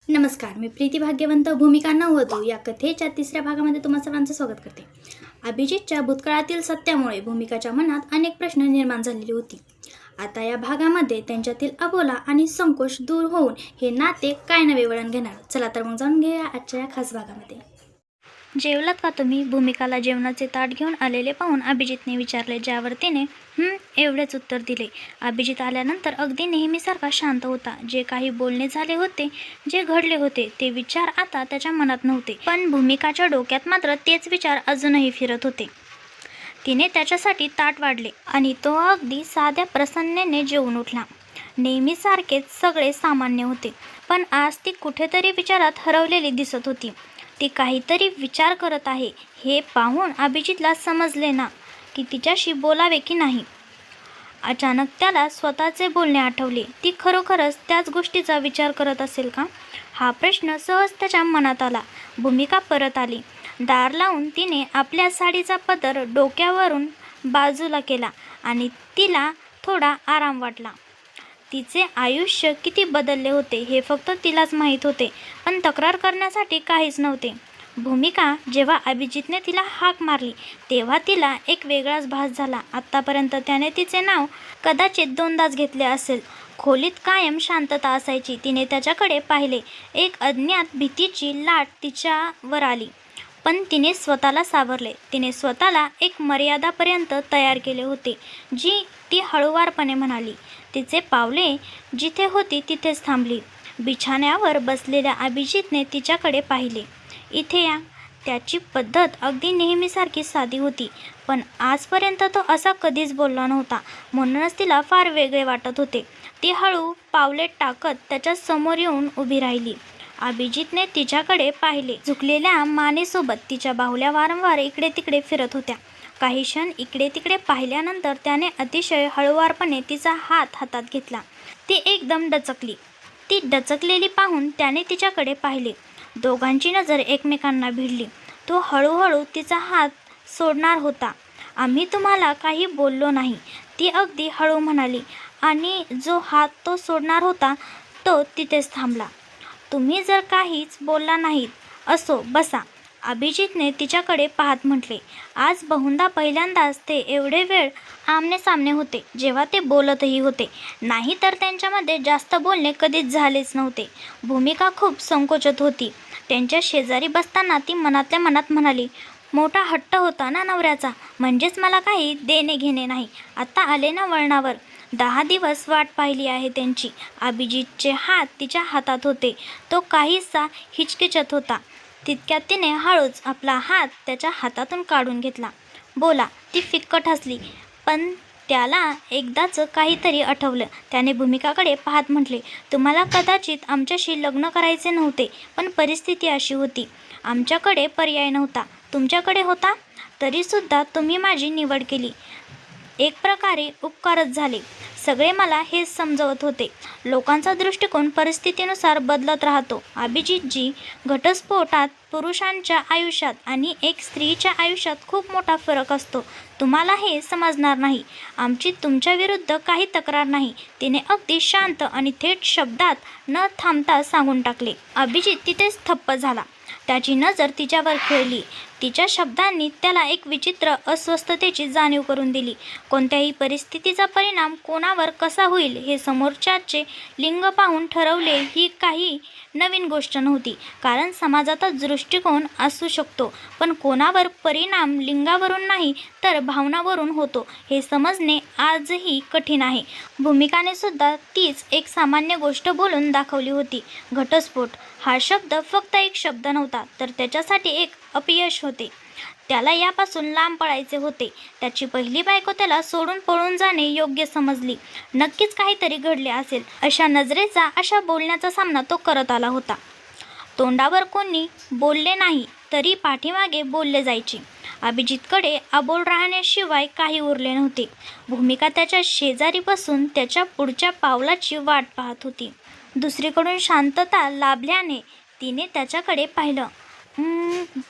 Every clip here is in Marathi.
नमस्कार, मी प्रीती भाग्यवंत भूमिका नववधू या कथेच्या तिसऱ्या भागामध्ये तुम्हा सर्वांचं स्वागत करते. अभिजितच्या भूतकाळातील सत्यामुळे भूमिकाच्या मनात अनेक प्रश्न निर्माण झालेली होती. आता या भागामध्ये त्यांच्यातील अबोला आणि संकोच दूर होऊन हे नाते काय नवे वळण घेणार. चला तर मग जाणून घेऊया आजच्या या खास भागामध्ये. जेवलात का तुम्ही? भूमिकाला जेवणाचे ताट घेऊन आलेले पाहून अभिजितने विचारले, ज्यावर तिने एवढेच उत्तर दिले. अभिजित आल्यानंतर अगदी नेहमीसारखा शांत होता. जे काही बोलणे झाले होते, जे घडले होते ते विचार आता त्याच्या मनात नव्हते, पण भूमिकाच्या डोक्यात मात्र तेच विचार अजूनही फिरत होते. तिने त्याच्यासाठी ताट वाढले आणि तो अगदी साध्या प्रसन्नेने जेवून उठला. नेहमीसारखेच सगळे सामान्य होते, पण आज ती कुठेतरी विचारात हरवलेली दिसत होती. ती काहीतरी विचार करत आहे हे पाहून अभिजितला समजले ना की तिच्याशी बोलावे की नाही. अचानक त्याला स्वतःचे बोलणे आठवले. ती खरोखरच त्याच गोष्टीचा विचार करत असेल का? हा प्रश्न सहज त्याच्या मनात आला. भूमिका परत आली. दार लावून तिने आपल्या साडीचा पदर डोक्यावरून बाजूला केला आणि तिला थोडा आराम वाटला. तिचे आयुष्य किती बदलले होते हे फक्त तिलाच माहीत होते, पण तक्रार करण्यासाठी काहीच नव्हते. भूमिका जेव्हा अभिजितने तिला हाक मारली तेव्हा तिला एक वेगळाच भास झाला. आत्तापर्यंत त्याने तिचे नाव कदाचित दोनदाच घेतले असेल. खोलीत कायम शांतता असायची. तिने त्याच्याकडे पाहिले. एक अज्ञात भीतीची लाट तिच्यावर आली, पण तिने स्वतःला सावरले. तिने स्वतःला एक मर्यादापर्यंत तयार केले होते, जी ती हळूवारपणे म्हणाली. तिचे पावले जिथे होती तिथेच थांबली. बिछाण्यावर बसलेल्या अभिजितने तिच्याकडे पाहिले. इथे या. त्याची पद्धत अगदी नेहमीसारखी साधी होती, पण आजपर्यंत तो असा कधीच बोलला नव्हता. म्हणूनच तिला फार वेगळे वाटत होते. ती हळू पावले टाकत त्याच्या समोर येऊन उभी राहिली. अभिजितने तिच्याकडे पाहिले. झुकलेल्या मानेसोबत तिच्या बाहुल्या वारंवार इकडे तिकडे फिरत होत्या. काही क्षण इकडे तिकडे पाहिल्यानंतर त्याने अतिशय हळुवारपणे तिचा हात हातात घेतला. ती एकदम डचकली. ती डचकलेली पाहून त्याने तिच्याकडे पाहिले. दोघांची नजर एकमेकांना भिडली. तो हळूहळू तिचा हात सोडणार होता. आम्ही तुम्हाला काही बोललो नाही, ती अगदी हळू म्हणाली, आणि जो हात तो सोडणार होता तो तिथेच थांबला. तुम्ही जर काहीच बोलला नाहीत, असो, बसा, अभिजितने तिच्याकडे पाहत म्हटले. आज बहुधा पहिल्यांदाच ते एवढे वेळ आमने सामने होते, जेव्हा ते बोलतही होते. नाही तर त्यांच्यामध्ये जास्त बोलणे कधीच झालेच नव्हते. भूमिका खूप संकोचत होती. त्यांच्या शेजारी बसताना ती मनातल्या मनात म्हणाली, मोठा हट्ट होता ना नवऱ्याचा, म्हणजेच मला काही देणे घेणे नाही. आता आले ना वळणावर. 10 दिवस वाट पाहिली आहे त्यांची. अभिजितचे हात तिच्या हातात होते. तो काहीसा हिचकिचत होता. तितक्यात तिने हळूच आपला हात त्याच्या हातातून काढून घेतला. बोला, ती फिक्कट हसली, पण त्याला एकदाच काहीतरी आठवलं. त्याने भूमिकाकडे पाहत म्हटले, तुम्हाला कदाचित आमच्याशी लग्न करायचे नव्हते, पण परिस्थिती अशी होती. आमच्याकडे पर्याय नव्हता. तुमच्याकडे होता, तरीसुद्धा तुम्ही माझी निवड केली. एक प्रकारे उपकारच झाले. सगळे मला हेच समजवत होते. लोकांचा दृष्टिकोन परिस्थितीनुसार बदलत राहतो. अभिजितजी, घटस्फोटात पुरुषांच्या आयुष्यात आणि एक स्त्रीच्या आयुष्यात खूप मोठा फरक असतो. तुम्हाला हे समजणार नाही. आमची तुमच्याविरुद्ध काही तक्रार नाही, तिने अगदी शांत आणि थेट शब्दात न थांबता सांगून टाकले. अभिजित तिथेच थप्प झाला. त्याची नजर तिच्यावर खेळली. तिच्या शब्दांनी त्याला एक विचित्र अस्वस्थतेची जाणीव करून दिली. कोणत्याही परिस्थितीचा परिणाम कोणावर कसा होईल हे समोरच्याचे लिंग पाहून ठरवले ही काही नवीन गोष्ट नव्हती, कारण समाजाचा दृष्टिकोन असू शकतो, पण कोणावर परिणाम लिंगावरून नाही तर भावनावरून होतो हे समजणे आजही कठीण आहे. भूमिकाने सुद्धा तीच एक सामान्य गोष्ट बोलून दाखवली होती. घटस्फोट हा शब्द फक्त एक शब्द नव्हता, तर त्याच्यासाठी एक अपयश होते. त्याला यापासून लांब पळायचे होते. त्याची पहिली बायको त्याला सोडून पळून जाणे योग्य समजली. नक्कीच काहीतरी घडले असेल. अशा नजरेचा, अशा बोलण्याचा सामना तो करत आला होता. तोंडावर कोणी बोलले नाही तरी पाठीमागे बोलले जायचे. अभिजितकडे अबोल राहण्याशिवाय काही उरले नव्हते. भूमिका त्याच्या शेजारी बसून त्याच्या पुढच्या पावलाची वाट पाहत होती. दुसरीकडून शांतता लाभल्याने तिने त्याच्याकडे पाहिलं.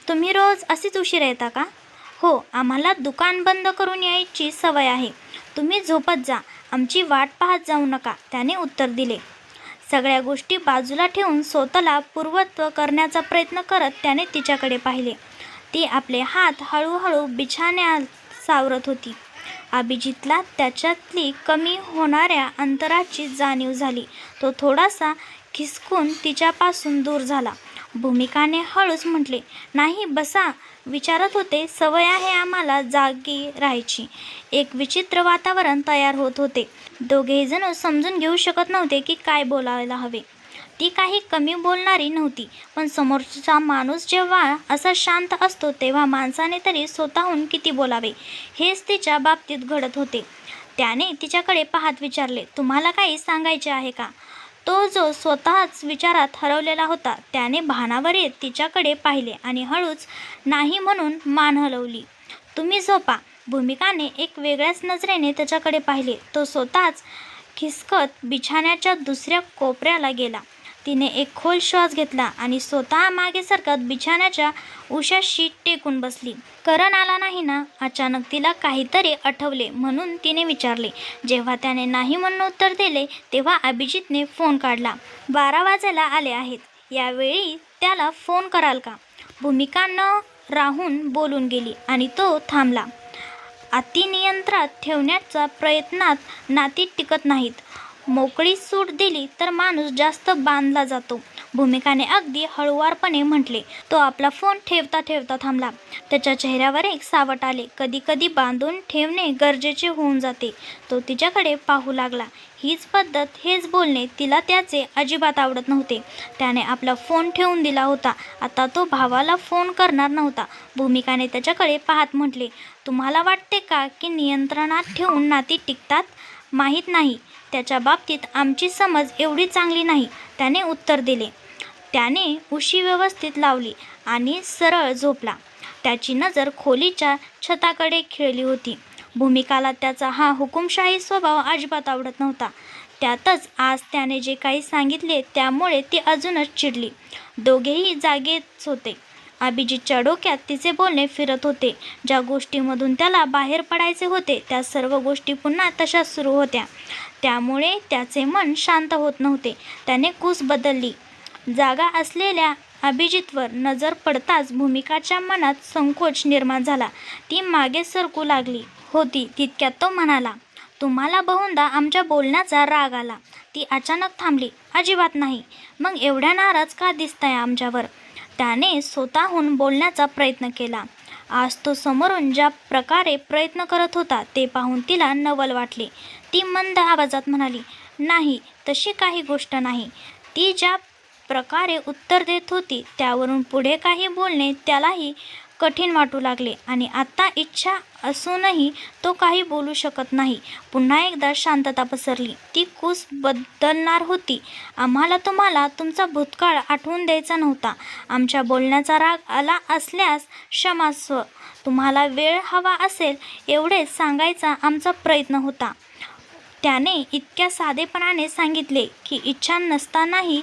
तुम्ही रोज असेच उशीर येता का? हो, आम्हाला दुकान बंद करून यायची सवय आहे. तुम्ही झोपत जा, आमची वाट पाहत जाऊ नका, त्याने उत्तर दिले. सगळ्या गोष्टी बाजूला ठेवून स्वतःला पूर्वत्व करण्याचा प्रयत्न करत त्याने तिच्याकडे पाहिले. ती आपले हात हळूहळू बिछाण्यात सावरत होती. अभिजितला त्याच्यातली कमी होणाऱ्या अंतराची जाणीव झाली. तो थोडासा खिसकून तिच्यापासून दूर झाला. भूमिकाने हळूच म्हटले, नाही बसा, विचारत होते. सवय आहे आम्हाला जागी राहायची. एक विचित्र वातावरण तयार होत होते. दोघेही जण समजून घेऊ शकत नव्हते की काय बोलायला हवे. ती काही कमी बोलणारी नव्हती, पण समोरचा माणूस जेव्हा असा शांत असतो तेव्हा माणसाने तरी स्वतःहून किती बोलावे हेच तिच्या बाबतीत घडत होते. त्याने तिच्याकडे पाहत विचारले, तुम्हाला काही सांगायचे आहे का? तो जो स्वतःच विचारात हरवलेला होता त्याने भानावर येत तिच्याकडे पाहिले आणि हळूच नाही म्हणून मान हलवली. तुम्ही झोपा. भूमिकाने एक वेगळ्याच नजरेने त्याच्याकडे पाहिले. तो स्वतःच खिसकत बिछाण्याच्या दुसऱ्या कोपऱ्याला गेला. तिने एक खोल श्वास घेतला आणि स्वतः मागे सरकत बिछाण्याच्या उशाशी टेकून बसली. करण आला नाही ना? अचानक तिला काहीतरी आठवले म्हणून तिने विचारले. जेव्हा त्याने नाही म्हणून उत्तर दिले तेव्हा अभिजितने फोन काढला. 12 वाजायला आले आहेत. यावेळी त्याला फोन कराल का? भूमिका न राहून बोलून गेली आणि तो थांबला. अतिनियंत्रणात ठेवण्याच्या प्रयत्नात नाती टिकत नाहीत. मोकळी सूट दिली तर माणूस जास्त बांधला जातो. भूमिकाने अगदी हळुवारपणे म्हटले. तो आपला फोन ठेवता ठेवता थांबला. त्याच्या चेहऱ्यावर एक सावट आले. कधी कधी बांधून ठेवणे गरजेचे होऊन जाते. तो तिच्याकडे पाहू लागला. हीच पद्धत, हेच बोलणे तिला त्याचे अजिबात आवडत नव्हते. त्याने आपला फोन ठेवून दिला होता. आता तो भावाला फोन करणार नव्हता. भूमिकाने त्याच्याकडे पाहत म्हटले, तुम्हाला वाटते का की नियंत्रणात ठेवून नाती टिकतात? माहीत नाही. त्याच्या बाबतीत आमची समज एवढी चांगली नाही, त्याने उत्तर दिले. त्याने उशी व्यवस्थित लावली आणि सरळ झोपला. त्याची नजर खोलीच्या छताकडे खिळली होती. भूमिकाला त्याचा हा हुकुमशाही स्वभाव अजिबात आवडत नव्हता. त्यातच आज त्याने जे काही सांगितले त्यामुळे ती अजूनच चिडली. दोघेही जागेच होते. अभिजितच्या डोक्यात तिचे बोलणे फिरत होते. ज्या गोष्टीमधून त्याला बाहेर पडायचे होते त्या सर्व गोष्टी पुन्हा तशाच सुरू होत्या. त्यामुळे त्याचे मन शांत होत नव्हते. त्याने कूस बदलली. जागा असलेल्या अभिजितवर नजर पडताच भूमिकाच्या मनात संकोच निर्माण झाला. ती मागे सरकू लागली होती तितक्यात तो म्हणाला, तुम्हाला बहुधा आमच्या बोलण्याचा राग आला. ती अचानक थांबली. अजिबात नाही. मग एवढ्या नाराज का दिसताय आमच्यावर? त्याने स्वतःहून बोलण्याचा प्रयत्न केला. आज तो समोरून ज्या प्रकारे प्रयत्न करत होता ते पाहून तिला नवल वाटले. ती मंद आवाजात म्हणाली, नाही, तशी काही गोष्ट नाही. ती ज्या प्रकारे उत्तर देत होती त्यावरून पुढे काही बोलणे त्यालाही कठीण वाटू लागले आणि आता इच्छा असूनही तो काही बोलू शकत नाही. पुन्हा एकदा शांतता पसरली. ती कूस बदलणार होती. आम्हाला तुम्हाला तुमचा भूतकाळ आठवून द्यायचा नव्हता. आमच्या बोलण्याचा राग आला असल्यास क्षमस्व. तुम्हाला वेळ हवा असेल एवढेच सांगायचा आमचा प्रयत्न होता. त्याने इतक्या साधेपणाने सांगितले की इच्छा नसतानाही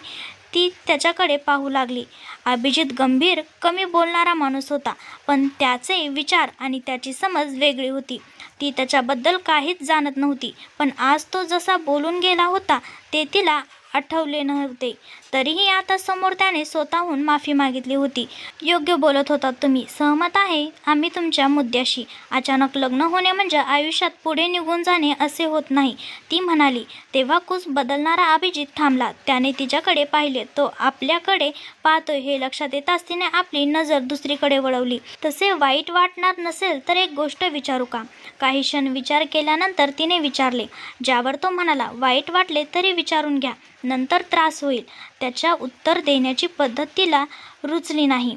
ती त्याच्याकडे पाहू लागली. अभिजित गंभीर, कमी बोलणारा माणूस होता, पण त्याचे विचार आणि त्याची समज वेगळी होती. ती त्याच्याबद्दल काहीच जाणत नव्हती, पण आज तो जसा बोलून गेला होता ते तिला आठवले नव्हते. तरीही आता समोर त्याने स्वतःहून माफी मागितली होती. योग्य बोलत होतात तुम्ही. सहमत आहे आम्ही तुमच्या मुद्द्याशी. अचानक लग्न होणे म्हणजे आयुष्यात पुढे निघून जाणे असे होत नाही, ती म्हणाली. तेव्हा कूस बदलणारा अभिजित थांबला. त्याने तिच्याकडे पाहिले. तो आपल्याकडे पाहतोय हे लक्षात येताच तिने आपली नजर दुसरीकडे वळवली. तसे वाईट वाटणार नसेल तर एक गोष्ट विचारू का? काही क्षण विचार केल्यानंतर तिने विचारले. ज्यावर तो म्हणाला, वाईट वाटले तरी विचारून घ्या, नंतर त्रास होईल. त्याच्या उत्तर देण्याची पद्धत तिला रुचली नाही,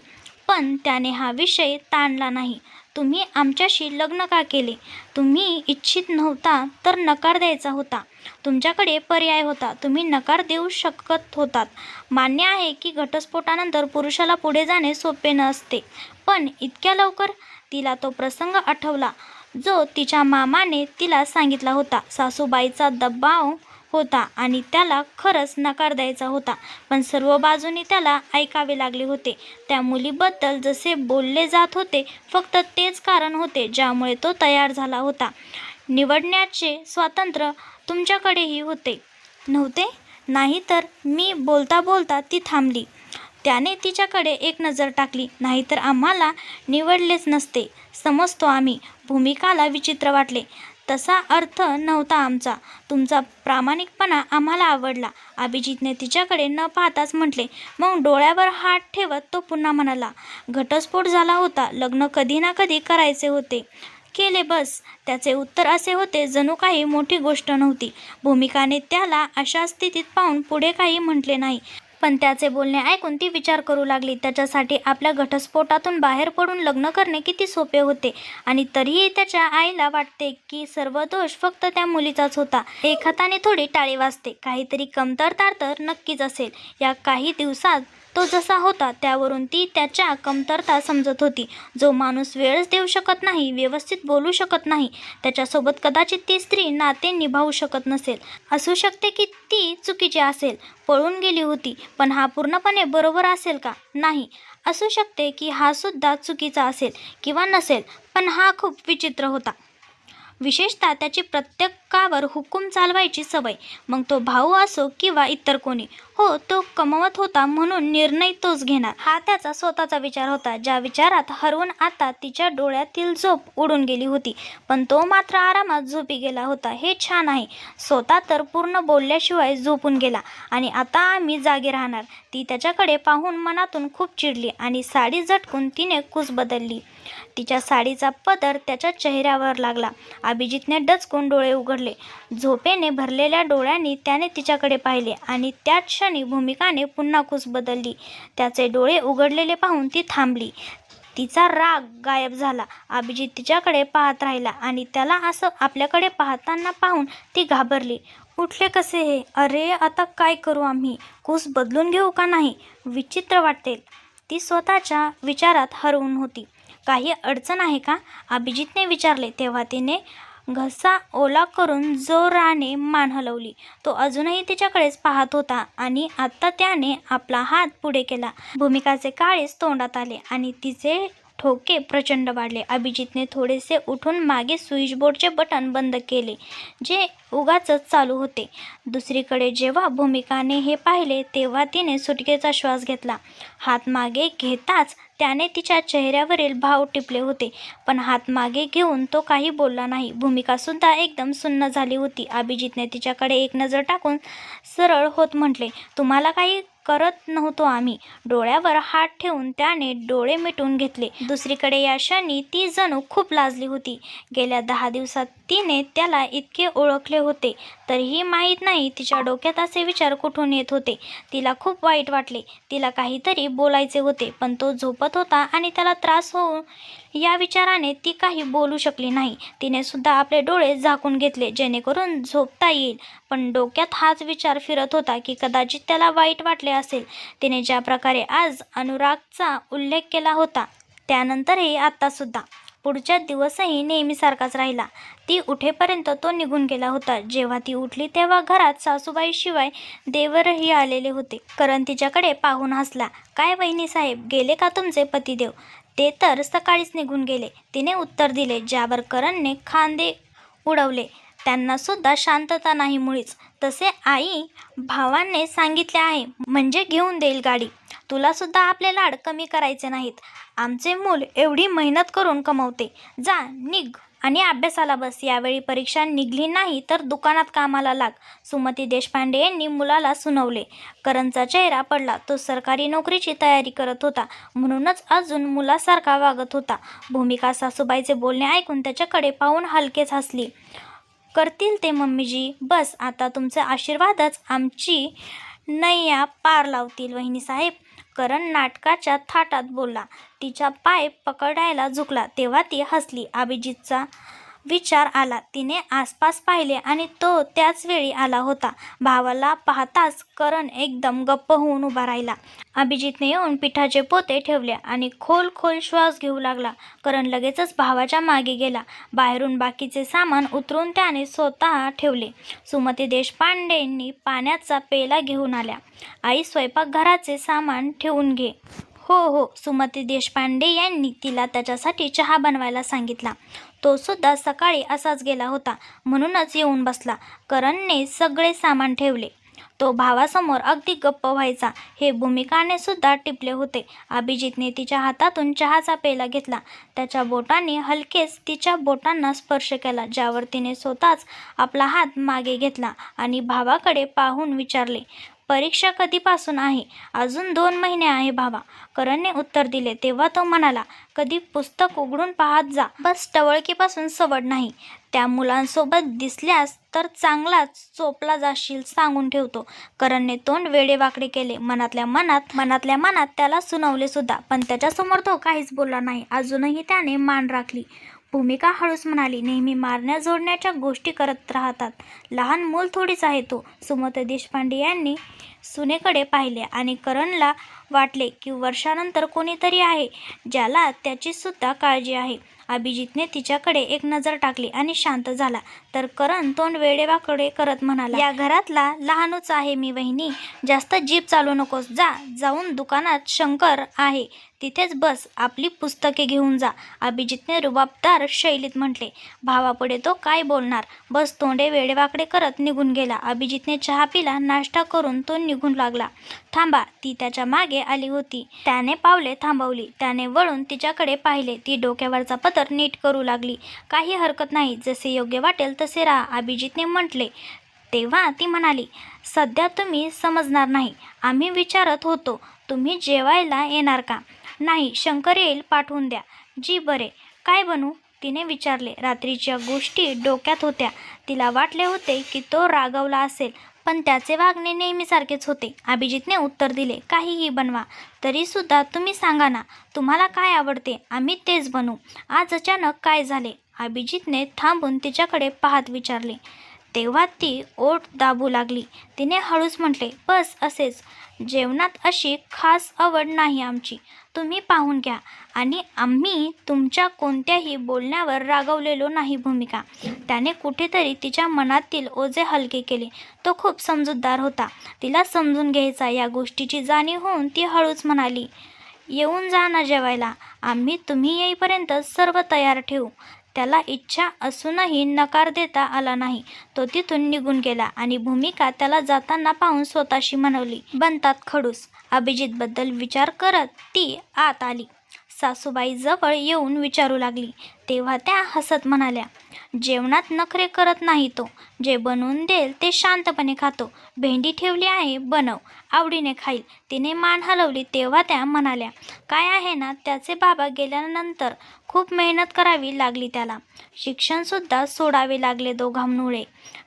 पण त्याने हा विषय ताणला नाही. तुम्ही आमच्याशी लग्न का केले? तुम्ही इच्छित नव्हता तर नकार द्यायचा होता. तुमच्याकडे पर्याय होता. तुम्ही नकार देऊ शकत होतात. मान्य आहे की घटस्फोटानंतर पुरुषाला पुढे जाणे सोपे नसते, पण इतक्या लवकर? तिला तो प्रसंग आठवला जो तिच्या मामाने तिला सांगितला होता. सासूबाईचा दबाव होता आणि त्याला खरंच नकार द्यायचा होता, पण सर्व बाजूनी त्याला ऐकावे लागले होते. त्या मुलीबद्दल जसे बोलले जात होते फक्त तेच कारण होते ज्यामुळे तो तयार झाला होता. निवडण्याचे स्वातंत्र्य तुमच्याकडेही होते, नव्हते? नाहीतर मी बोलता बोलता ती थांबली. त्याने तिच्याकडे एक नजर टाकली. नाहीतर आम्हाला निवडलेच नसते. समजतो आम्ही. भूमिकाला विचित्र वाटले. तसा अर्थ नव्हता आमचा. तुमचा प्रामाणिकपणा आम्हाला आवडला. अभिजितने तिच्याकडे न पाहताच म्हटले. मग डोळ्यावर हात ठेवत तो पुन्हा म्हणाला, घटस्फोट झाला होता. लग्न कधी ना कधी करायचे होते. केले बस. त्याचे उत्तर असे होते जणू काही मोठी गोष्ट नव्हती. भूमिकाने त्याला अशा स्थितीत पाहून पुढे काही म्हटले नाही. पण त्याचे बोलणे ऐकून ती विचार करू लागली. त्याच्यासाठी आपल्या घटस्फोटातून बाहेर पडून लग्न करणे किती सोपे होते. आणि तरीही त्याच्या आईला वाटते की सर्व दोष फक्त त्या मुलीचाच होता. एक हाताने थोडी टाळी वाजते. काहीतरी कमतरता तर नक्कीच असेल. या काही दिवसात तो जसा होता त्यावरून ती त्याच्या कमतरता समजत होती. जो माणूस वेळच देऊ शकत नाही, व्यवस्थित बोलू शकत नाही, त्याच्यासोबत कदाचित ती स्त्री नाते निभावू शकत नसेल. असू शकते की ती चुकीची असेल, पळून गेली होती. पण हा पूर्णपणे बरोबर असेल का? नाही. असू शकते की हा सुद्धा चुकीचा असेल किंवा नसेल. पण हा खूप विचित्र होता. विशेषतः त्याची प्रत्येकावर हुकूम चालवायची सवय. मग तो भाऊ असो किंवा इतर कोणी. हो, तो कमवत होता म्हणून निर्णय तोच घेणार. हा त्याचा स्वतःचा विचार होता. ज्या विचारात हरवून आता तिच्या डोळ्यातील झोप उडून गेली होती. पण तो मात्र आरामात झोपी गेला होता. हे छान आहे. स्वतः तर पूर्ण बोलल्याशिवाय झोपून गेला आणि आता आम्ही जागे राहणार. ती त्याच्याकडे पाहून मनातून खूप चिडली आणि साडी झटकून तिने कूस बदलली. तिच्या साडीचा पदर त्याच्या चेहऱ्यावर लागला. अभिजितने डचकून डोळे उघडले. झोपेने भरलेल्या डोळ्यांनी त्याने तिच्याकडे पाहिले आणि त्याच क्षणी भूमिकाने पुन्हा कूस बदलली. त्याचे डोळे उघडलेले पाहून ती थांबली. तिचा राग गायब झाला. अभिजित तिच्याकडे पाहत राहिला आणि त्याला असं आपल्याकडे पाहताना पाहून ती घाबरली. उठले कसे हे? अरे, आता काय करू आम्ही? कूस बदलून घेऊ का नाही? विचित्र वाटेल. ती स्वतःच्या विचारात हरवून होती. काही अडचण आहे का? अभिजितने विचारले. तेव्हा तिने घसा ओला करून जोराने मान हलवली. तो अजूनही तिच्याकडेच पाहत होता आणि आता त्याने आपला हात पुढे केला. भूमिकाचे काळीज तोंडात आले आणि तिचे ठोके प्रचंड वाढले. अभिजितने थोडेसे उठून मागे स्विचबोर्डचे बटन बंद केले, जे उगाचच चालू होते. दुसरीकडे जेव्हा भूमिकाने हे पाहिले तेव्हा तिने सुटकेचा श्वास घेतला. हात मागे घेताच त्याने तिच्या चेहऱ्यावरील भाव टिपले होते. पण हात मागे घेऊन तो काही बोलला नाही. भूमिकासुद्धा एकदम सुन्न झाली होती. अभिजितने तिच्याकडे एक नजर टाकून सरळ होत म्हटले, तुम्हाला काही करत नव्हतो आम्ही. डोळ्यावर हात ठेवून त्याने डोळे मिटून घेतले. दुसरीकडे या क्षणी ती जणू खूप लाजली होती. गेल्या 10 दिवसात तिने त्याला इतके ओळखले होते तरीही माहीत नाही तिच्या डोक्यात असे विचार कुठून येत होते. तिला खूप वाईट वाटले. तिला काहीतरी बोलायचे होते पण तो झोपत होता आणि त्याला त्रास होऊ या विचाराने ती काही बोलू शकली नाही. तिने सुद्धा आपले डोळे झाकून घेतले जेणेकरून झोपता येईल. पण डोक्यात हाच विचार फिरत होता की कदाचित त्याला वाईट वाटले असेल. तिने ज्या प्रकारे आज अनुरागचा उल्लेख केला होता त्यानंतरही आत्तासुद्धा. पुढच्या दिवसही नेहमीसारखाच राहिला. ती उठेपर्यंत तो निघून गेला होता. जेव्हा ती उठली तेव्हा घरात सासूबाईशिवाय देवरही आलेले होते. करण तिच्याकडे पाहून हसला. काय वहिनी साहेब, गेले का तुमचे पतिदेव? ते तर सकाळीच निघून गेले, तिने उत्तर दिले. ज्यावर करणने खांदे उडवले. त्यांना सुद्धा शांतता नाही मुळीच. तसे आई भावाने सांगितले आहे म्हणजे घेऊन देईल गाडी. तुला सुद्धा आपले लाड कमी करायचे नाहीत. आमचे मूल एवढी मेहनत करून कमवते. जा, निघ आणि अभ्यासाला बस. यावेळी परीक्षा निघली नाही तर दुकानात कामाला लाग. सुमती देशपांडे यांनी मुलाला सुनावले. करणचा चेहरा पडला. तो सरकारी नोकरीची तयारी करत होता म्हणूनच अजून मुलासारखा वागत होता. भूमिका सासूबाईचे बोलणे ऐकून त्याच्याकडे पाहून हलकेच हसली. करतील ते मम्मीजी. बस आता तुमचे आशीर्वादच आमची नैया पार लावतील वहिनीसाहेब. करण नाटकाच्या थाटात बोलला. तिचा पाय पकडायला झुकला तेव्हा ती हसली. अभिजितचा विचार आला. तिने आसपास पाहिले आणि तो त्याच वेळी आला होता. भावाला पाहताच करण एकदम गप्प होऊन उभा राहिला. अभिजितने येऊन पिठाचे पोते ठेवले आणि खोल खोल श्वास घेऊ लागला. करण लगेचच भावाच्या मागे गेला. बाहेरून बाकीचे सामान उतरून त्याने स्वतः ठेवले. सुमती देशपांडेंनी पाण्याचा पेला घेऊन आल्या. आई, स्वयंपाकघराचे सामान ठेवून घे. हो हो. सुमती देशपांडे यांनी तिला त्याच्यासाठी चहा बनवायला सांगितला. तो सुद्धा सकाळी असाच गेला होता म्हणूनच येऊन बसला. करणने सगळे सामान ठेवले. तो भावासमोर अगदी गप्प व्हायचा. हे भूमिकाने सुद्धा टिपले होते. अभिजितने तिच्या हातातून चहाचा पेला घेतला. त्याच्या बोटांनी हलकेच तिच्या बोटांना स्पर्श केला, ज्यावर तिने स्वतःच आपला हात मागे घेतला आणि भावाकडे पाहून विचारले, परीक्षा कधीपासून आहे? अजून 2 महिने आहे भावा, करणने उत्तर दिले. तेव्हा तो म्हणाला, कधी पुस्तक उघडून पाहत जा, बस टवळकीपासून सवड नाही. त्या मुलांसोबत दिसल्यास तर चांगलाच चोपला जाशील, सांगून ठेवतो. करणने तोंड वेडेवाकडे केले. मनातल्या मनात त्याला सुनावले सुद्धा, पण त्याच्यासमोर तो काहीच बोलला नाही. अजूनही त्याने मान राखली. भूमिका हळूच म्हणाली, नेहमी मारण्या जोडण्याच्या गोष्टी करत राहतात. लहान मूल थोडीच आहे तो. सुमती देशपांडे यांनी सुनेकडे पाहिले आणि करणला वाटले की वर्षानंतर कोणीतरी आहे ज्याला त्याची सुद्धा काळजी आहे. अभिजितने तिच्याकडे एक नजर टाकली आणि शांत झाला. तर करण तोंड वेडेवाकडे करत म्हणाला, या घरातला लहानच आहे मी वहिनी, जास्त जीभ चालू नकोस. जाऊन दुकानात शंकर आहे तिथेच बस, आपली पुस्तके घेऊन जा. अभिजितने रुबाबदार शैलीत म्हटले. भावापुढे तो काय बोलणार, बस तोंडे वेडेवाकडे करत निघून गेला. अभिजितने चहा पिला. नाश्ता करून तो निघून लागला. थांबा, ती त्याच्या मागे आली होती. त्याने पावले थांबवली. त्याने वळून तिच्याकडे पाहिले. ती डोक्यावरचा पदर नीट करू लागली. काही हरकत नाही, जसे योग्य वाटेल तसे राहा, अभिजितने म्हटले. तेव्हा ती म्हणाली, सध्या तुम्ही समजणार नाही. आम्ही विचारत होतो तुम्ही जेवायला येणार का? नाही, शंकर येईल, पाठवून द्या. जी बरे. काय बनवू? तिने विचारले. रात्रीच्या गोष्टी डोक्यात होत्या. तिला वाटले होते की तो रागावला असेल, पण त्याचे वागणे नेहमीसारखेच होते. अभिजितने उत्तर दिले, काहीही बनवा. तरीसुद्धा तुम्ही सांगा ना, तुम्हाला काय आवडते, आम्ही तेच बनवू. आज अचानक काय झाले? अभिजितने थांबून तिच्याकडे पाहत विचारले. तेव्हा ती ओठ दाबू लागली. तिने हळूच म्हटले, बस असेच. जेवणात अशी खास आवड नाही आमची, तुम्ही पाहून घ्या. आणि आम्ही तुमच्या कोणत्याही बोलण्यावर रागवलेलो नाही. भूमिका. त्याने कुठेतरी तिच्या मनातील ओझे हलके केले. तो खूप समजूतदार होता. तिला समजून घ्यायचा या गोष्टीची जाणीव होऊन ती हळूच म्हणाली, येऊन जा ना जेवायला. आम्ही तुम्ही येईपर्यंत सर्व तयार ठेवू. त्याला इच्छा असूनही नकार देता आला नाही. तो तिथून निघून गेला आणि भूमिका त्याला जाताना पाहून स्वतःशी म्हणवली, बनतात खडूस. अभिजितबद्दल विचार करत ती आत आली. सासूबाई जवळ येऊन विचारू लागली. तेव्हा त्या हसत म्हणाल्या, जेवणात नखरे करत नाही तो. जे बनवून देईल ते शांतपणे खातो. भेंडी ठेवली आहे, बनव, आवडीने खाईल. तिने मान हलवली. तेव्हा त्या म्हणाल्या, काय आहे ना, त्याचे बाबा गेल्यानंतर खूप मेहनत करावी लागली त्याला. शिक्षणसुद्धा सोडावे लागले दोघांमुळे.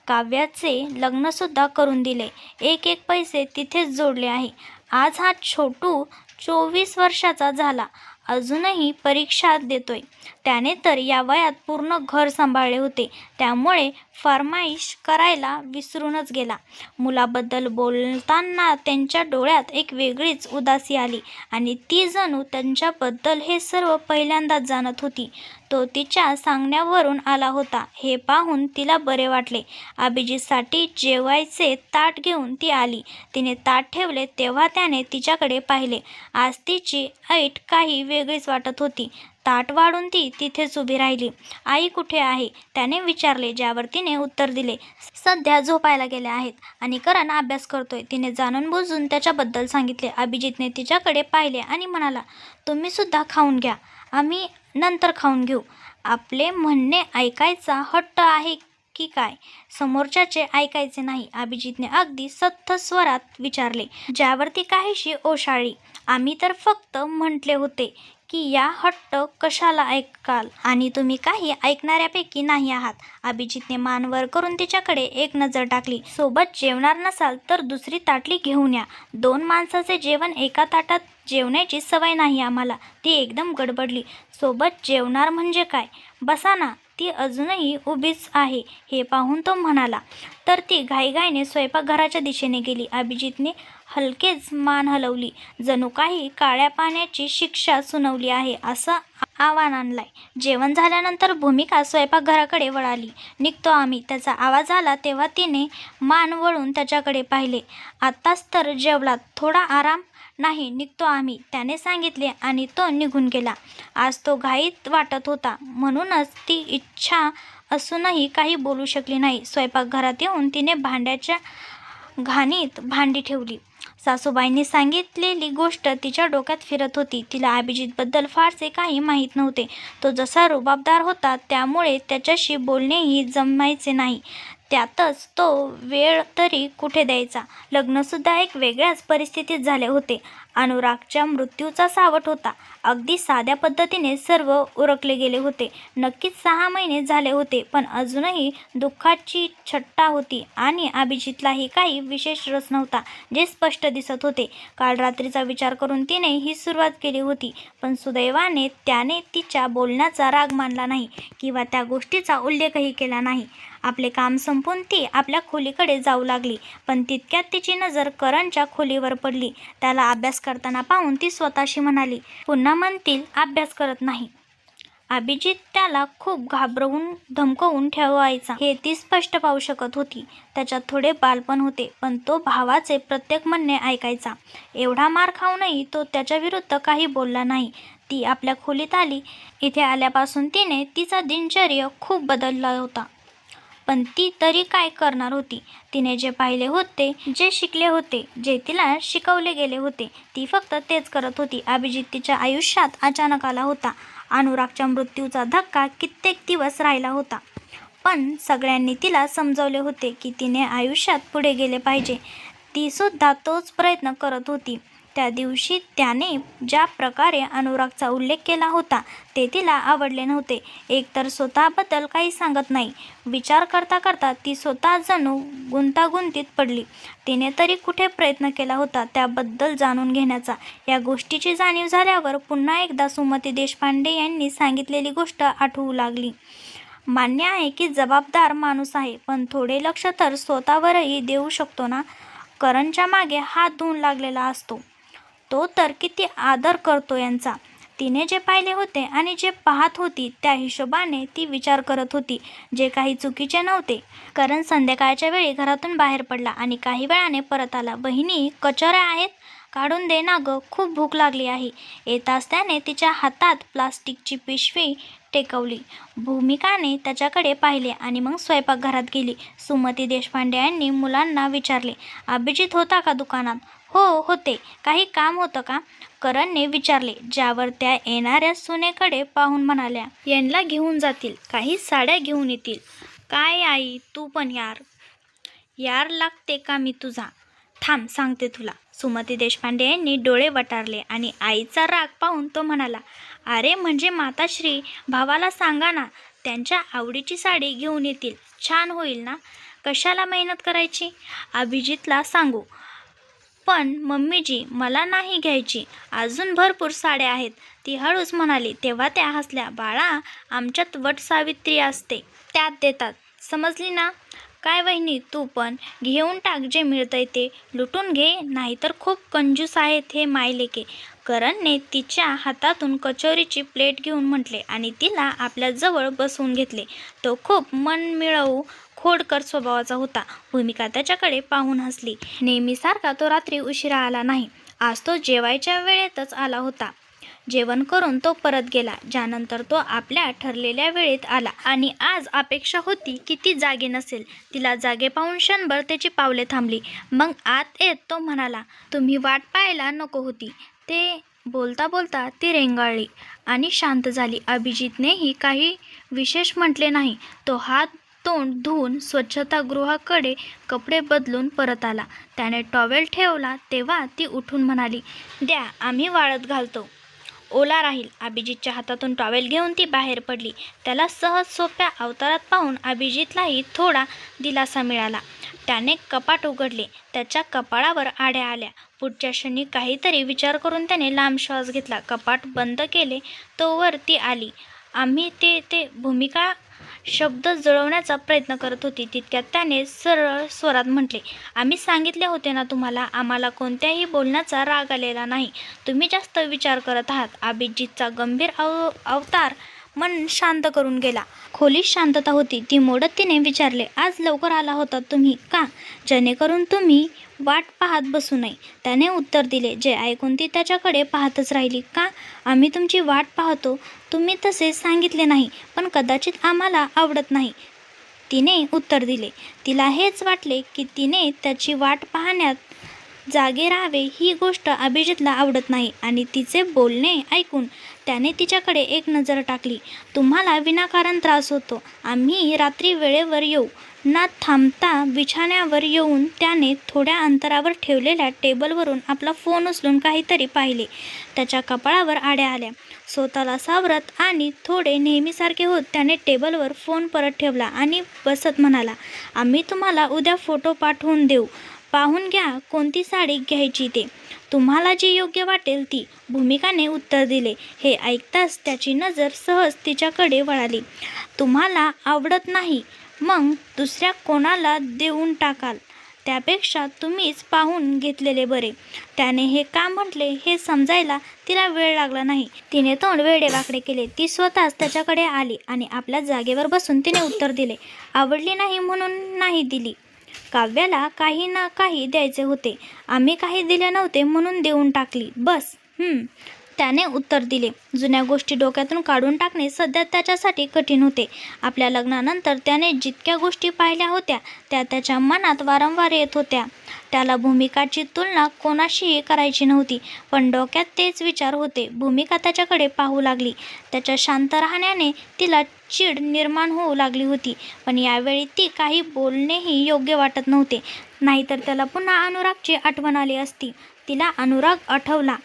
काव्याचे लग्नसुद्धा करून दिले. एक पैसे तिथेच जोडले आहे. आज हा छोटू 24 वर्षाचा झाला, अजूनही परीक्षा देतोय. त्याने तर या वयात पूर्ण घर सांभाळले होते, त्यामुळे फरमाईश करायला विसरूनच गेला. मुलाबद्दल बोलताना त्यांच्या डोळ्यात एक वेगळीच उदासी आली आणि ती जणू त्यांच्याबद्दल हे सर्व पहिल्यांदाच जाणत होती. तो तिच्या सांगण्यावरून आला होता हे पाहून तिला बरे वाटले. अभिजितसाठी जेवायचे ताट घेऊन ती आली. तिने ताट ठेवले तेव्हा त्याने तिच्याकडे पाहिले. आज तिची ऐट काही वेगळीच वाटत होती. ताट वाढून ती तिथेच उभी राहिली. आई कुठे आहे? त्याने विचारले, ज्यावर तिने उत्तर दिले, सध्या झोपायला गेल्या आहेत आणि करण अभ्यास करतोय. तिने जाणून बुजून त्याच्याबद्दल सांगितले. अभिजितने तिच्याकडे पाहिले आणि म्हणाला, तुम्ही सुद्धा खाऊन घ्या, आम्ही नंतर खाऊन घेऊ. आपले म्हणणे ऐकायचा हट्ट आहे की काय? समोरच्याचे ऐकायचे नाही, अभिजितने अगदी सख्त स्वरात विचारले, ज्यावरती काहीशी ओशाळली. आम्ही तर फक्त म्हटले होते की या हट्ट कशाला ऐकाल, आणि तुम्ही काही ऐकणाऱ्यापैकी नाही आहात. अभिजितने मान वर करून तिच्याकडे एक नजर टाकली. सोबत जेवणार नसाल तर दुसरी ताटली घेऊन या. 2 माणसाचे जेवण एका ताटात जेवण्याची सवय नाही आम्हाला. ती एकदम गडबडली. सोबत जेवणार म्हणजे काय? बसा ना. ती अजूनही उभीच आहे हे पाहून तो म्हणाला. तर ती घाईघाईने स्वयंपाकघराच्या दिशेने गेली. अभिजितने हलकेच मान हलवली, जणू काही काळ्या पाण्याची शिक्षा सुनावली आहे असं आव्हान आणलंय. जेवण झाल्यानंतर भूमिका स्वयंपाकघराकडे वळाली. निघतो आम्ही, त्याचा आवाज आला तेव्हा तिने मान वळून त्याच्याकडे पाहिले. आत्ताच तर जेवलात, थोडा आराम. नाही, निघतो आम्ही, त्याने सांगितले आणि तो निघून गेला. आज तो घाईत वाटत होता, म्हणूनच ती इच्छा असूनही काही बोलू शकली नाही. स्वयंपाकघरात येऊन तिने भांड्याच्या घाणीत भांडी ठेवली. सासूबाईंनी सांगितलेली गोष्ट तिच्या डोक्यात फिरत होती. तिला अभिजितबद्दल फारसे काही माहीत नव्हते. तो जसा रुबाबदार होता त्यामुळे त्याच्याशी बोलणेही जमायचे नाही. त्यातच तो वेळ तरी कुठे द्यायचा. लग्नसुद्धा एक वेगळ्याच परिस्थितीत झाले होते. अनुरागच्या मृत्यूचा सावट होता. अगदी साध्या पद्धतीने सर्व उरकले गेले होते. नक्कीच 6 महिने झाले होते, पण अजूनही दुःखाची छट्टा होती आणि अभिजितलाही काही विशेष रस नव्हता, जे स्पष्ट दिसत होते. काल रात्रीचा विचार करून तिने ही सुरुवात केली होती, पण सुदैवाने त्याने तिच्या बोलण्याचा राग मानला नाही किंवा त्या गोष्टीचा उल्लेखही केला नाही. आपले काम संपून ती आपल्या खोलीकडे जाऊ लागली, पण तितक्यात तिची नजर करणच्या खोलीवर पडली. त्याला अभ्यास करताना पाहून ती स्वतःशी म्हणाली, पुन्हा म्हणतील अभ्यास करत नाही. अभिजित त्याला खूप घाबरवून धमकवून ठेवायचा हे ती स्पष्ट पाहू शकत होती. त्याच्यात थोडे बालपण होते, पण तो भावाचे प्रत्येक म्हणणे ऐकायचा. एवढा मार खाऊनही तो त्याच्याविरुद्ध काही बोलला नाही. ती आपल्या खोलीत आली. इथे आल्यापासून तिने तिचा दिनचर्या खूप बदलला होता, पण ती तरी काय करणार होती. तिने जे पाहिले होते, जे शिकले होते, जे तिला शिकवले गेले होते, ती फक्त तेच करत होती. अभिजित तिच्या आयुष्यात अचानक आला होता. अनुरागच्या मृत्यूचा धक्का कित्येक दिवस राहिला होता, पण सगळ्यांनी तिला समजावले होते की तिने आयुष्यात पुढे गेले पाहिजे. ती सुद्धा तोच प्रयत्न करत होती. त्या दिवशी त्याने ज्या प्रकारे अनुरागचा उल्लेख केला होता ते तिला आवडले नव्हते. एकतर स्वतःबद्दल काही सांगत नाही. विचार करता करता ती स्वतः जणू गुंतागुंतीत पडली. तिने तरी कुठे प्रयत्न केला होता त्याबद्दल जाणून घेण्याचा. या गोष्टीची जाणीव झाल्यावर पुन्हा एकदा सुमती देशपांडे यांनी सांगितलेली गोष्ट आठवू लागली. मान्य आहे की जबाबदार माणूस आहे, पण थोडे लक्ष तर स्वतःवरही देऊ शकतो ना. करणच्या मागे हात धुवून लागलेला असतो. तो तर किती आदर करतो यांचा. तिने जे पाहिले होते आणि जे पाहत होती त्या हिशोबाने ती विचार करत होती, जे काही चुकीचे नव्हते. करण संध्याकाळच्या वेळी घरातून बाहेर पडला आणि काही वेळाने परत आला. बहिणी, कचोऱ्या आहेत? काढून दे ना गं, खूप भूक लागली आहे. येताच त्याने तिच्या हातात प्लास्टिकची पिशवी टेकवली. भूमिकाने त्याच्याकडे पाहिले आणि मग स्वयंपाकघरात गेली. सुमती देशपांडे यांनी मुलांना विचारले, अभिजित होता का दुकानात? हो होते. काही काम होतं का? करणने विचारले, ज्यावर त्या येणाऱ्या सुनेकडे पाहून म्हणाल्या, यांना घेऊन जातील, काही साड्या घेऊन येतील. काय आई, तू पण यार लागते का मी तुझा? थांब सांगते तुला. सुमती देशपांडे यांनी डोळे वटारले आणि आईचा राग पाहून तो म्हणाला, अरे म्हणजे माताश्री, भावाला सांगा ना, त्यांच्या आवडीची साडी घेऊन येतील. छान होईल ना. कशाला मेहनत करायची? अभिजितला सांगू. पण मम्मीजी, मला नाही घ्यायची, अजून भरपूर साड्या आहेत, ती हळूच म्हणाली. तेव्हा त्या हसल्या. बाळा, आमच्यात वट सावित्री असते, त्यात देतात, समजली ना. काय वहिनी, तू पण घेऊन टाक, जे मिळतंय ते लुटून घे, नाहीतर खूप कंजूस आहेत हे मायलेके. करणने तिच्या हातातून कचोरीची प्लेट घेऊन म्हटले आणि तिला आपल्याजवळ बसवून घेतले. तो खूप मनमिळाऊ खोडकर स्वभावाचा होता. भूमिका त्याच्याकडे पाहून हसली. नेहमीसारखा तो रात्री उशिरा आला नाही. आज तो जेवायच्या वेळेतच आला होता. जेवण करून तो परत गेला, ज्यानंतर तो आपल्या ठरलेल्या वेळेत आला आणि आज अपेक्षा होती की ती जागे नसेल. तिला जागे पाहून क्षणभर त्याची पावले थांबली. मग आत येत तो म्हणाला, तुम्ही वाट पाहायला नको होती. ते बोलता बोलता ती रेंगाळली आणि शांत झाली. अभिजितनेही काही विशेष म्हटले नाही. तो हात तोंड धुवून स्वच्छतागृहाकडे कपडे बदलून परत आला. त्याने टॉवेल ठेवला तेव्हा ती उठून म्हणाली, द्या, आम्ही वाळत घालतो, ओला राहील. अभिजितच्या हातातून टॉवेल घेऊन ती बाहेर पडली. त्याला सहज सोप्या अवतारात पाहून अभिजितलाही थोडा दिलासा मिळाला. त्याने कपाट उघडले. त्याच्या कपाळावर आड्या आल्या. पुढच्या क्षणी काहीतरी विचार करून त्याने लांब श्वास घेतला. कपाट बंद केले. तो वरती आली. आम्ही ते भूमिका शब्द जुळवण्याचा प्रयत्न करत होती. तितक्यात त्याने सरळ स्वरात म्हटले, आम्ही सांगितले होते ना तुम्हाला, आम्हाला कोणत्याही बोलण्याचा राग आलेला नाही. तुम्ही जास्त विचार करत आहात. अभिजितचा गंभीर अवतार मन शांत करून गेला. खोलीत शांतता होती. ती मोडत तिने विचारले, आज लवकर आला होता तुम्ही का? जेणेकरून तुम्ही वाट पाहत बसू नये. त्याने उत्तर दिले, जे ऐकून ती त्याच्याकडे पाहतच राहिली. का? आम्ही तुमची वाट पाहतो. तुम्ही तसे सांगितले नाही, पण कदाचित आम्हाला आवडत नाही. तिने उत्तर दिले. तिला हेच वाटले की तिने त्याची वाट पाहण्यात जागे राहावे ही गोष्ट अभिजितला आवडत नाही आणि तिचे बोलणे ऐकून त्याने तिच्याकडे एक नजर टाकली. तुम्हाला विनाकारण त्रास होतो. आम्ही रात्री वेळेवर येऊ. न थांबता बिछाण्यावर येऊन त्याने थोड्या अंतरावर ठेवलेल्या टेबलवरून आपला फोन उचलून काहीतरी पाहिले. त्याच्या कपाळावर आड्या आल्या. स्वतःला सावरत आणि थोडे नेहमीसारखे होत त्याने टेबलवर फोन परत ठेवला आणि बसत म्हणाला, आम्ही तुम्हाला उद्या फोटो पाठवून देऊ. पाहून घ्या कोणती साडी घ्यायची ते. तुम्हाला जी योग्य वाटेल ती, भूमिकाने उत्तर दिले. हे ऐकताच त्याची नजर सहज तिच्याकडे वळाली. तुम्हाला आवडत नाही मग दुसऱ्या कोणाला देऊन टाकाल. त्यापेक्षा तुम्हीच पाहून घेतलेले बरे. त्याने हे का म्हटले हे समजायला तिला वेळ लागला नाही. तिने तोंड वेडेवाकडे केले. ती स्वतःच त्याच्याकडे आली आणि आपल्या जागेवर बसून तिने उत्तर दिले. आवडली नाही म्हणून नाही दिली. काव्याला काही ना काही द्यायचे होते. आम्ही काही दिले नव्हते म्हणून देऊन टाकली. बस. त्याने उत्तर दिले. जुन्या गोष्टी डोक्यातून काढून टाकणे सध्या त्याच्यासाठी कठीण होते. आपल्या लग्नानंतर त्याने जितक्या गोष्टी पाहिल्या होत्या त्या त्याच्या मनात वारंवार येत होत्या. त्याला भूमिकाची तुलना कोणाशीही करायची नव्हती, पण डोक्यात तेच विचार होते. भूमिका त्याच्याकडे पाहू लागली. त्याच्या शांत राहण्याने तिला चीड निर्माण होऊ लागली होती, पण यावेळी ती काही बोलणेही योग्य वाटत नव्हते. नाहीतर त्याला पुन्हा अनुरागची आठवण आली असती. तिला अनुराग आठवला.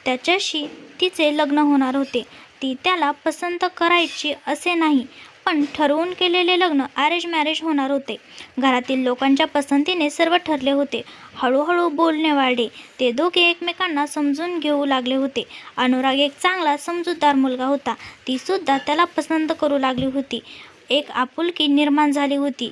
त्याच्याशी तिचे लग्न होणार होते. ती त्याला पसंत करायची असे नाही, पण ठरवून केलेले लग्न अरेंज मॅरेज होणार होते. घरातील लोकांच्या पसंतीने सर्व ठरले होते. हळूहळू बोलणे वाढले. ते दोघे एकमेकांना समजून घेऊ लागले होते. अनुराग एक चांगला समजूतदार मुलगा होता. ती सुद्धा त्याला पसंत करू लागली होती. एक आपुलकी निर्माण झाली होती.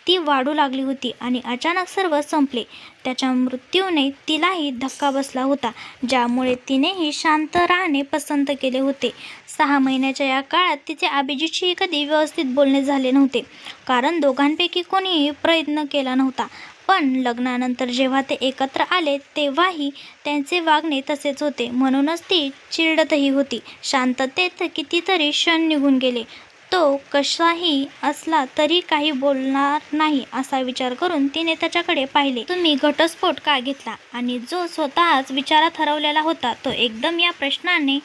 ती वाढू लागली होती आणि अचानक सर्व संपले. त्याच्या मृत्यूने तिलाही धक्का बसला होता, ज्यामुळे तिनेही शांत राहणे पसंत केले होते. 6 महिन्याच्या या काळात तिचे अभिजितशी कधी व्यवस्थित बोलणे झाले नव्हते, कारण दोघांपैकी कोणीही प्रयत्न केला नव्हता. पण लग्नानंतर जेव्हा ते एकत्र आले तेव्हाही त्यांचे वागणे तसेच होते. म्हणूनच ती चिडतही होती. शांततेत कितीतरी क्षण निघून गेले. तो कशाही असला तरी काही बोलणार नाही असा विचार करून तिने त्याच्याकडे पाहिले. तुम्ही घटस्फोट का घेतला आणि जो स्वतःच विचारात हरवलेला होता तो एकदम या प्रश्नाने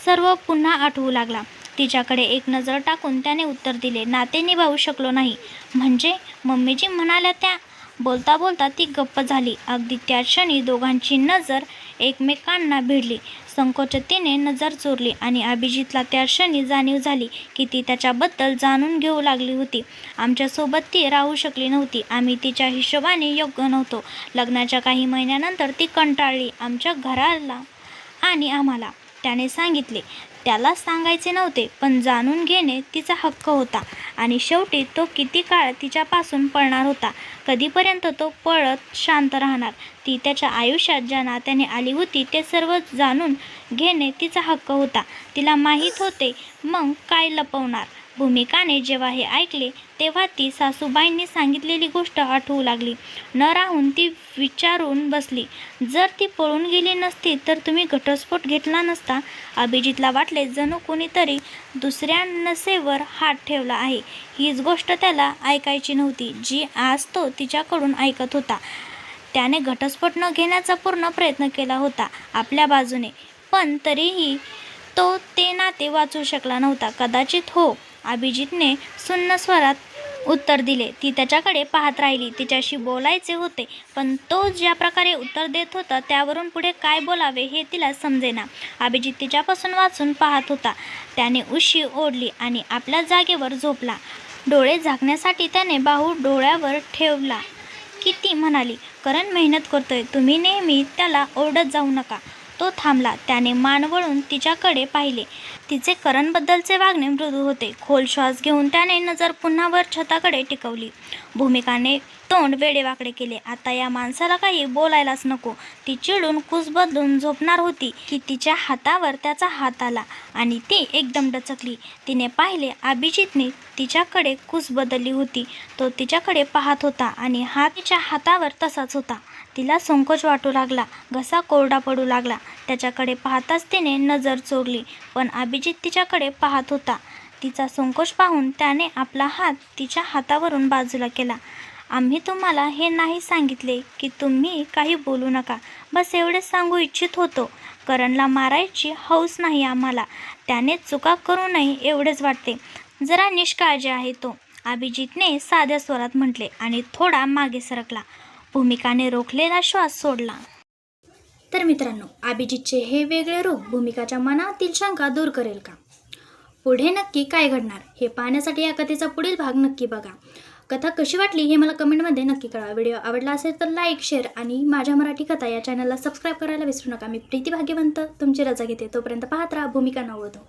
सर्व पुन्हा आठवू लागला. तिच्याकडे एक नजर टाकून त्याने उत्तर दिले. नाते निभावू शकलो नाही. म्हणजे मम्मीजी म्हणाल्या त्या. बोलता बोलता ती गप्प झाली. अगदी त्या क्षणी दोघांची नजर एकमेकांना भिडली. संकोचतेने नजर चोरली आणि अभिजितला त्या क्षणी जाणीव झाली की ती त्याच्याबद्दल जाणून घेऊ लागली होती. आमच्यासोबत ती राहू शकली नव्हती. आम्ही तिच्या हिशोबाने योग्य नव्हतो. लग्नाच्या काही महिन्यानंतर ती कंटाळली आमच्या घराला आणि आम्हाला. त्याने सांगितले. त्याला सांगायचे नव्हते, पण जाणून घेणे तिचा हक्क होता. आणि शेवटी तो किती काळ तिच्यापासून पळणार होता. कधीपर्यंत तो पळत शांत राहणार. ती त्याच्या आयुष्यात ज्या नात्याने आली होती ते सर्व जाणून घेणे तिचा हक्क होता. तिला माहीत होते मग काय लपवणार. भूमिकाने जेव्हा हे ऐकले तेव्हा ती सासूबाईंनी सांगितलेली गोष्ट आठवू लागली. न राहून ती विचारून बसली. जर ती पळून गेली नसती तर तुम्ही घटस्फोट घेतला नसता. अभिजितला वाटले जणू कोणीतरी दुसऱ्या नसेवर हात ठेवला आहे. हीच गोष्ट त्याला ऐकायची नव्हती जी आज तो तिच्याकडून ऐकत होता. त्याने घटस्फोट न घेण्याचा पूर्ण प्रयत्न केला होता आपल्या बाजूने, पण तरीही तो ते नाते वाचवू शकला नव्हता. कदाचित हो, अभिजितने सुन्न स्वरात उत्तर दिले. ती त्याच्याकडे पाहत राहिली. तिच्याशी बोलायचे होते, पण तो ज्या प्रकारे उत्तर देत होता त्यावरून पुढे काय बोलावे हे तिला समजेना. अभिजित तिच्यापासून वाचून पाहत होता. त्याने उशी ओढली आणि आपल्या जागेवर झोपला. डोळे झाकण्यासाठी त्याने बाहू डोळ्यावर ठेवला की ती म्हणाली, करण मेहनत करतोय, तुम्ही नेहमी त्याला ओरडत जाऊ नका. तो थांबला. त्याने मान वळून तिच्याकडे पाहिले. तिचे करणबद्दलचे वागणे मृदू होते. खोल श्वास घेऊन त्याने नजर पुन्हा वर छताकडे टिकवली. भूमिकाने तोंड वेडेवाकडे केले. आता या माणसाला काही बोलायलाच नको. ती चिडून कुस बदलून झोपणार होती की तिच्या हातावर त्याचा हात आला आणि ती एकदम डचकली. तिने पाहिले अभिजितने तिच्याकडे कुस बदलली होती. तो तिच्याकडे पाहत होता आणि हात तिच्या हातावर तसाच होता. तिला संकोच वाटू लागला. घसा कोरडा पडू लागला. त्याच्याकडे पाहताच तिने नजर चोरली, पण अभिजित तिच्याकडे पाहत होता. तिचा संकोच पाहून त्याने आपला हात तिच्या हातावरून बाजूला केला. आम्ही तुम्हाला हे नाही सांगितले की तुम्ही काही बोलू नका, बस एवढेच सांगू इच्छित होतो. करणला मारायची हौस नाही आम्हाला, त्याने चुका करू नये एवढेच वाटते. जरा निष्काळजी आहे तो, अभिजितने साध्या स्वरात म्हटले आणि थोडा मागे सरकला. भूमिकाने रोखलेला श्वास सोडला. तर मित्रांनो, अभिजितचे हे वेगळे रूप भूमिकाच्या मनातील शंका दूर करेल का? पुढे नक्की काय घडणार हे पाहण्यासाठी या कथेचा पुढील भाग नक्की बघा. कथा कशी वाटली हे मला कमेंटमध्ये नक्की कळवा. व्हिडिओ आवडला असेल तर लाईक, शेअर आणि माझ्या मराठी कथा या चॅनलला सबस्क्राईब करायला विसरू नका. मी प्रीती भाग्यवंत तुमची रजा घेते. तोपर्यंत पाहत राहा भूमिका नववधू.